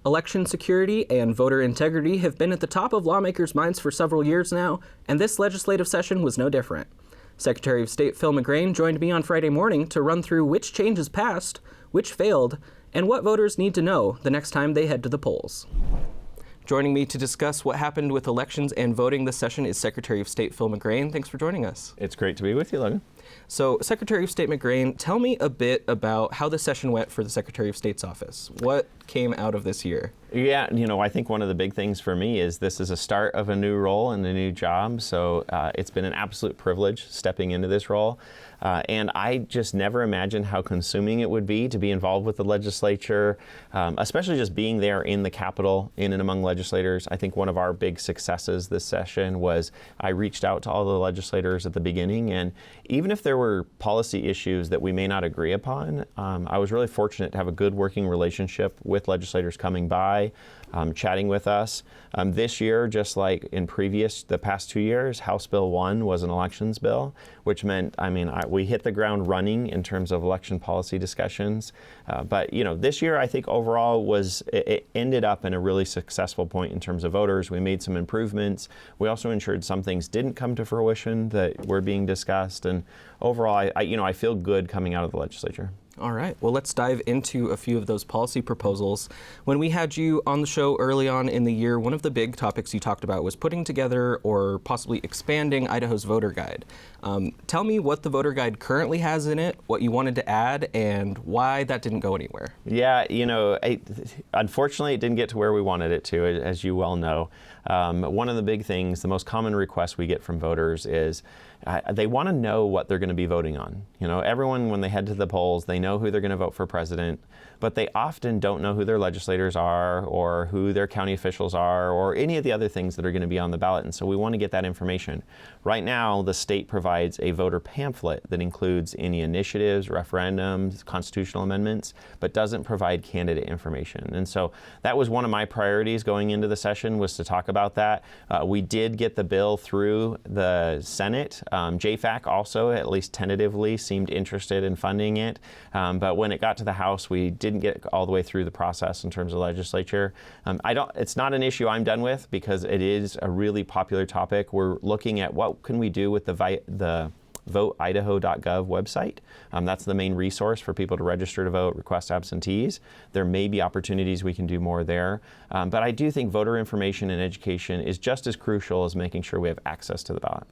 Election security and voter integrity have been at the top of lawmakers' minds for several years now, and this legislative session was no different. Secretary of State Phil McGrane joined me on Friday morning to run through which changes passed, which failed, and what voters need to know the next time they head to the polls. Joining me to discuss what happened with elections and voting this session is Secretary of State Phil McGrane. Thanks for joining us. It's great to be with you, Logan. So, Secretary of State McGrane, tell me a bit about how the session went for the Secretary of State's office. What came out of this year? Yeah, I think one of the big things for me is this is a start of a new role and a new job. So it's been an absolute privilege stepping into this role. And I just never imagined how consuming it would be to be involved with the legislature, especially just being there in the Capitol, in and among legislators. I think one of our big successes this session was I reached out to all the legislators at the beginning, and even if there were policy issues that we may not agree upon, I was really fortunate to have a good working relationship with legislators coming by, chatting with us. This year, just like in the past 2 years, House Bill 1 was an elections bill, which meant, we hit the ground running in terms of election policy discussions. But this year, I think overall it ended up in a really successful point in terms of voters. We made some improvements. We also ensured some things didn't come to fruition that were being discussed. And overall, I feel good coming out of the legislature. All right. Well, let's dive into a few of those policy proposals. When we had you on the show early on in the year, one of the big topics you talked about was putting together or possibly expanding Idaho's voter guide. Tell me what the voter guide currently has in it, what you wanted to add, and why that didn't go anywhere. Yeah, unfortunately, it didn't get to where we wanted it to, as you well know. One of the big things, the most common request we get from voters is they want to know what they're going to be voting on. Everyone, when they head to the polls, they know who they're going to vote for president, but they often don't know who their legislators are or who their county officials are or any of the other things that are going to be on the ballot. And so we want to get that information. Right now, the state provides a voter pamphlet that includes any initiatives, referendums, constitutional amendments, but doesn't provide candidate information. And so that was one of my priorities going into the session, was to talk about that. We did get the bill through the Senate. JFAC also, at least tentatively, seemed interested in funding it. But when it got to the House, we didn't get all the way through the process in terms of legislature. It's not an issue I'm done with because it is a really popular topic. We're looking at what can we do with the voteidaho.gov website. That's the main resource for people to register to vote, request absentees. There may be opportunities we can do more there. But I do think voter information and education is just as crucial as making sure we have access to the ballot.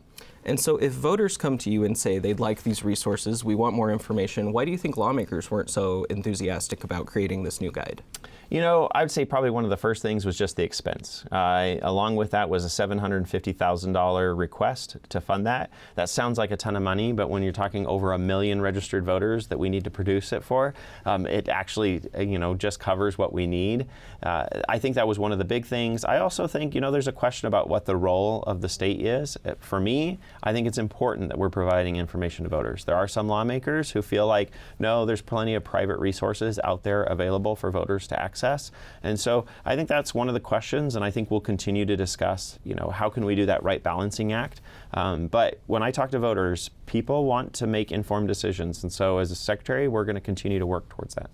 And so if voters come to you and say they'd like these resources, we want more information, why do you think lawmakers weren't so enthusiastic about creating this new guide? I would say probably one of the first things was just the expense. Along with that was a $750,000 request to fund that. That sounds like a ton of money, but when you're talking over 1 million registered voters that we need to produce it for, it actually, just covers what we need. I think that was one of the big things. I also think, there's a question about what the role of the state is. For me, I think it's important that we're providing information to voters. There are some lawmakers who feel like, no, there's plenty of private resources out there available for voters to access. And so I think that's one of the questions, and I think we'll continue to discuss, how can we do that right balancing act? But when I talk to voters, people want to make informed decisions. And so as a secretary, we're going to continue to work towards that.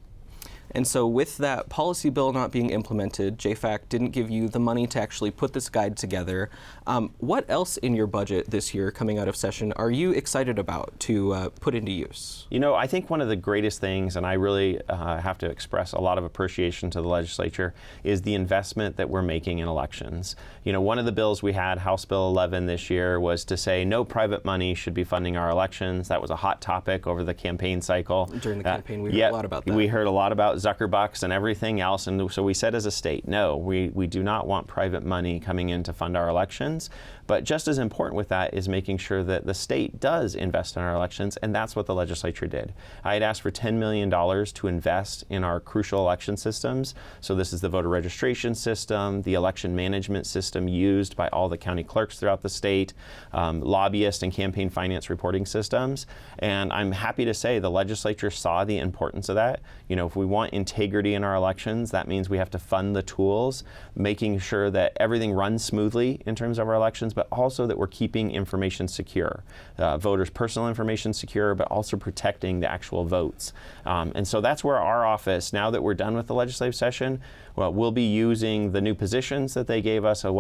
And so with that policy bill not being implemented, JFAC didn't give you the money to actually put this guide together. What else in your budget this year coming out of session are you excited about to put into use? I think one of the greatest things, and I really have to express a lot of appreciation to the legislature, is the investment that we're making in elections. One of the bills we had, House Bill 11 this year, was to say no private money should be funding our elections. That was a hot topic over the campaign cycle. During the campaign, we heard a lot about that. We heard a lot about Zuckerbucks and everything else, and so we said as a state, no, we do not want private money coming in to fund our elections. But just as important with that is making sure that the state does invest in our elections, and that's what the legislature did. I had asked for $10 million to invest in our crucial election systems. So this is the voter registration system, the election management system used by all the county clerks throughout the state, lobbyist and campaign finance reporting systems. And I'm happy to say the legislature saw the importance of that. If we want want integrity in our elections. That means we have to fund the tools, making sure that everything runs smoothly in terms of our elections, but also that we're keeping information secure, voters' personal information secure, but also protecting the actual votes. And so that's where our office, now that we're done with the legislative session, well, we'll be using the new positions that they gave us, as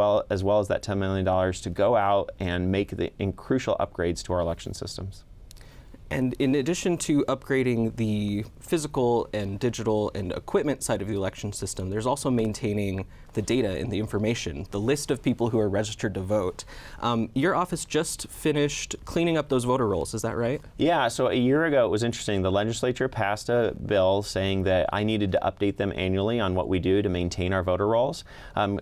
well as that $10 million to go out and make the crucial upgrades to our election systems. And in addition to upgrading the physical and digital and equipment side of the election system, there's also maintaining the data and the information, the list of people who are registered to vote. Your office just finished cleaning up those voter rolls, is that right? Yeah, so a year ago it was interesting. The legislature passed a bill saying that I needed to update them annually on what we do to maintain our voter rolls.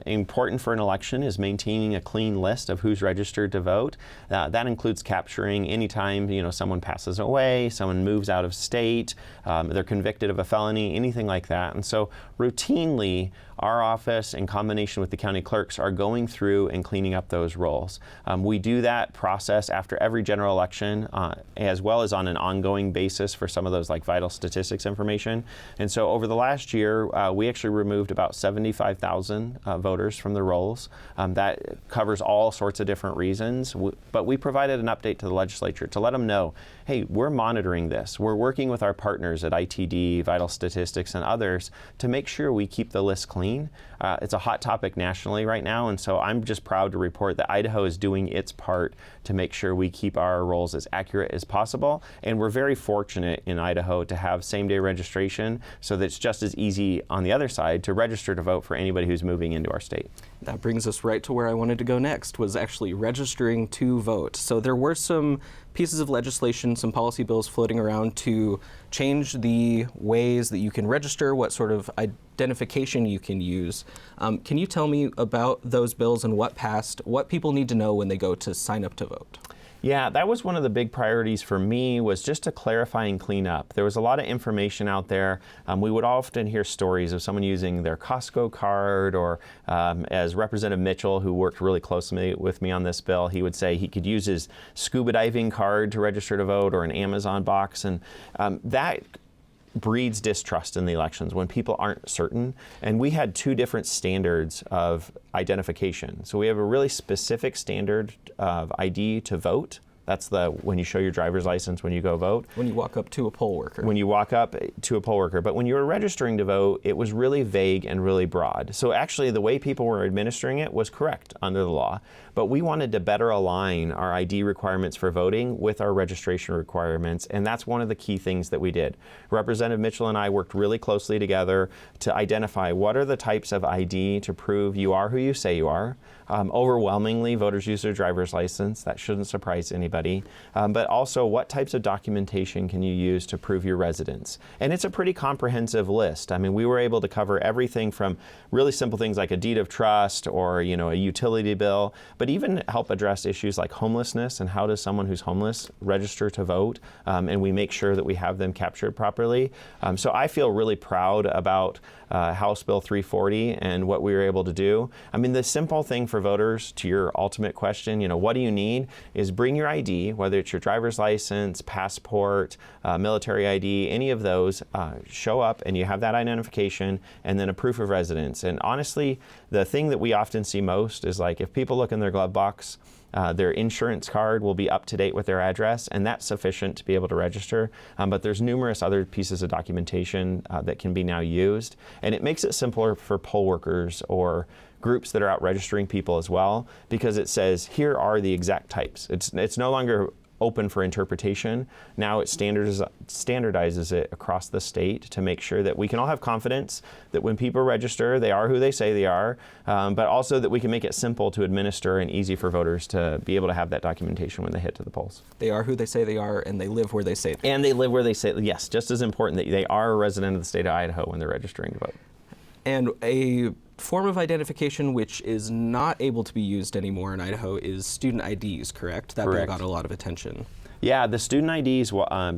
Important for an election is maintaining a clean list of who's registered to vote. That includes capturing anytime someone passes away, someone moves out of state, they're convicted of a felony, anything like that. And so routinely, our office, in combination with the county clerks, are going through and cleaning up those rolls. We do that process after every general election, as well as on an ongoing basis for some of those like vital statistics information. And so over the last year, we actually removed about 75,000 voters from the rolls. That covers all sorts of different reasons, but we provided an update to the legislature to let them know, hey, we're monitoring this. We're working with our partners at ITD, Vital Statistics, and others to make sure we keep the list clean. It's a hot topic nationally right now, and so I'm just proud to report that Idaho is doing its part to make sure we keep our rolls as accurate as possible. And we're very fortunate in Idaho to have same-day registration, so that it's just as easy on the other side to register to vote for anybody who's moving into our state. That brings us right to where I wanted to go next, was actually registering to vote. So there were some pieces of legislation, some policy bills floating around to change the ways that you can register, what sort of identification you can use. Can you tell me about those bills and what passed, what people need to know when they go to sign up to vote? Yeah, that was one of the big priorities for me, was just to clarify and clean up. There was a lot of information out there. We would often hear stories of someone using their Costco card, or as Representative Mitchell, who worked really closely with me on this bill, he would say he could use his scuba diving card to register to vote, or an Amazon box. And that breeds distrust in the elections when people aren't certain. And we had two different standards of identification. So we have a really specific standard of ID to vote. That's when you show your driver's license when you go vote. When you walk up to a poll worker. When you walk up to a poll worker. But when you were registering to vote, it was really vague and really broad. So actually the way people were administering it was correct under the law. But we wanted to better align our ID requirements for voting with our registration requirements, and that's one of the key things that we did. Representative Mitchell and I worked really closely together to identify what are the types of ID to prove you are who you say you are. Overwhelmingly, voters use their driver's license. That shouldn't surprise anybody. But also, what types of documentation can you use to prove your residence? And it's a pretty comprehensive list. I mean, we were able to cover everything from really simple things like a deed of trust, or a utility bill, but even help address issues like homelessness and how does someone who's homeless register to vote, and we make sure that we have them captured properly. So I feel really proud about House Bill 340 and what we were able to do. I mean, the simple thing for voters, to your ultimate question, what do you need, is bring your ID, whether it's your driver's license, passport, military ID, any of those, show up and you have that identification, and then a proof of residence. And honestly, the thing that we often see most is, like, if people look in their glove box, their insurance card will be up to date with their address, and that's sufficient to be able to register. But there's numerous other pieces of documentation that can be now used, and it makes it simpler for poll workers or groups that are out registering people as well, because it says here are the exact types. It's no longer open for interpretation. Now it standardizes it across the state to make sure that we can all have confidence that when people register, they are who they say they are, but also that we can make it simple to administer and easy for voters to be able to have that documentation when they hit to the polls. They are who they say they are, and they live where they say they are. And they live where they say, yes, just as important that they are a resident of the state of Idaho when they're registering to vote. And a form of identification which is not able to be used anymore in Idaho is student IDs, correct? That bill got a lot of attention. Yeah, the student IDs,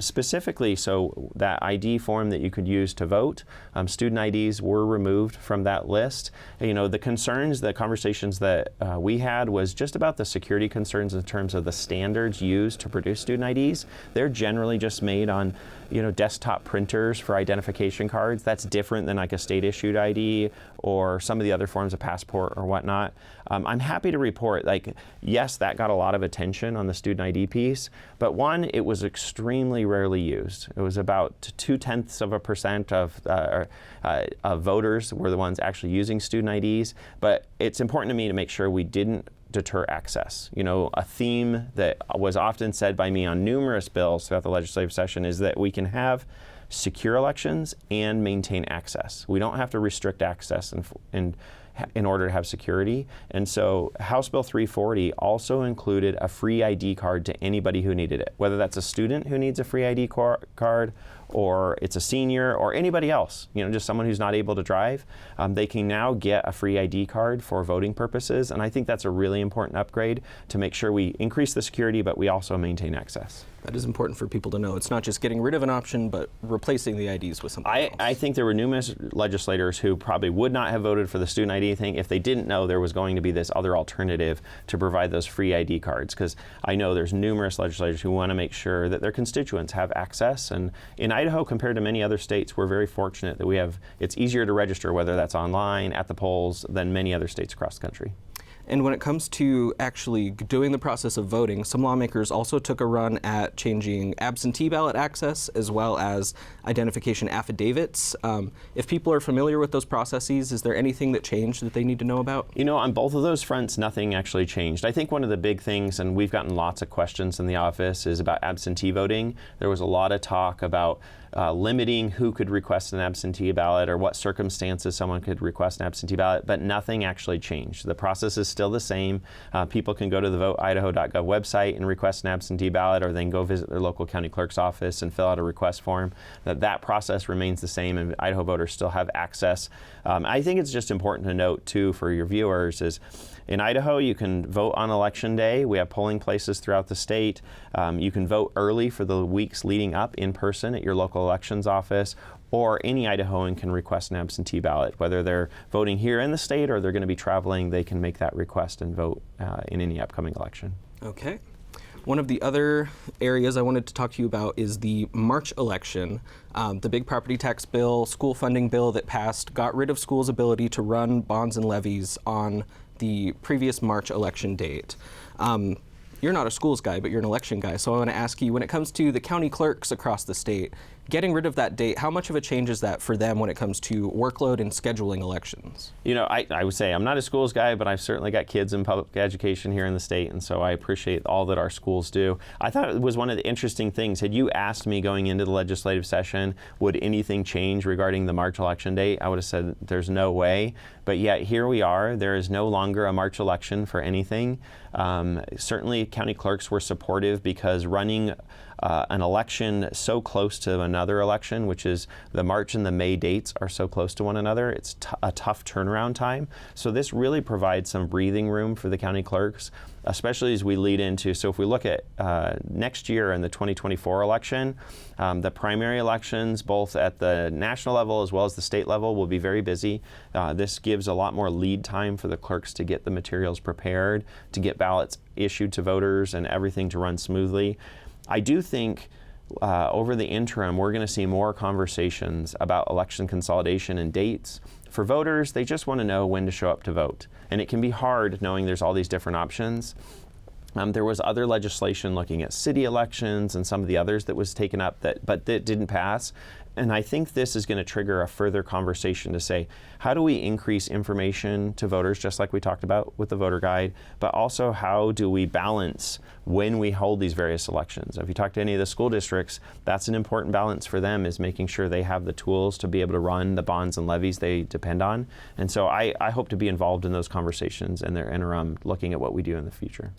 specifically, so that ID form that you could use to vote, student IDs were removed from that list. You know, the concerns, the conversations that we had was just about the security concerns in terms of the standards used to produce student IDs. They're generally just made on, you know, desktop printers for identification cards. That's different than like a state issued ID or some of the other forms of passport or whatnot. I'm happy to report, like, yes, that got a lot of attention on the student ID piece, but one, it was extremely rarely used. It was about 0.2% of voters were the ones actually using student IDs, but it's important to me to make sure we didn't deter access. You know, a theme that was often said by me on numerous bills throughout the legislative session is that we can have secure elections and maintain access. We don't have to restrict access in order to have security. And so House Bill 340 also included a free ID card to anybody who needed it, whether that's a student who needs a free ID card, or it's a senior, or anybody else, you know, just someone who's not able to drive. They can now get a free ID card for voting purposes, and I think that's a really important upgrade to make sure we increase the security, but we also maintain access. That is important for people to know. It's not just getting rid of an option, but replacing the IDs with something else. I think there were numerous legislators who probably would not have voted for the student ID thing if they didn't know there was going to be this other alternative to provide those free ID cards, because I know there's numerous legislators who want to make sure that their constituents have access. And in Idaho, compared to many other states, we're very fortunate that it's easier to register, whether that's online, at the polls, than many other states across the country. And when it comes to actually doing the process of voting, some lawmakers also took a run at changing absentee ballot access as well as identification affidavits. If people are familiar with those processes, is there anything that changed that they need to know about? You know, on both of those fronts, nothing actually changed. I think one of the big things, and we've gotten lots of questions in the office, is about absentee voting. There was a lot of talk about limiting who could request an absentee ballot or what circumstances someone could request an absentee ballot, but nothing actually changed. The process is still the same. People can go to the voteidaho.gov website and request an absentee ballot, or then go visit their local county clerk's office and fill out a request form. That process remains the same, and Idaho voters still have access. I think it's just important to note, too, for your viewers, is in Idaho, you can vote on Election Day. We have polling places throughout the state. You can vote early for the weeks leading up in person at your local elections office, or any Idahoan can request an absentee ballot. Whether they're voting here in the state or they're going to be traveling, they can make that request and vote in any upcoming election. Okay. One of the other areas I wanted to talk to you about is the March election. The big property tax bill, school funding bill that passed, got rid of schools' ability to run bonds and levies on the previous March election date. You're not a schools guy, but you're an election guy. So I want to ask you, when it comes to the county clerks across the state, getting rid of that date, how much of a change is that for them when it comes to workload and scheduling elections? You know, I would say I'm not a schools guy, but I've certainly got kids in public education here in the state, and so I appreciate all that our schools do. I thought it was one of the interesting things. Had you asked me going into the legislative session, would anything change regarding the March election date, I would have said there's no way. But yet here we are. There is no longer a March election for anything. Certainly county clerks were supportive, because running an election so close to another election, which is the March and the May dates are so close to one another, it's a tough turnaround time. So this really provides some breathing room for the county clerks, especially as we lead into, so if we look at next year in the 2024 election, the primary elections, both at the national level as well as the state level, will be very busy. This gives a lot more lead time for the clerks to get the materials prepared, to get ballots issued to voters, and everything to run smoothly. I do think over the interim, we're going to see more conversations about election consolidation and dates. For voters, they just want to know when to show up to vote. And it can be hard knowing there's all these different options. There was other legislation looking at city elections and some of the others that was taken up but that didn't pass. And I think this is going to trigger a further conversation to say, how do we increase information to voters, just like we talked about with the voter guide, but also how do we balance when we hold these various elections? If you talk to any of the school districts, that's an important balance for them, is making sure they have the tools to be able to run the bonds and levies they depend on. And so I hope to be involved in those conversations in their interim, looking at what we do in the future.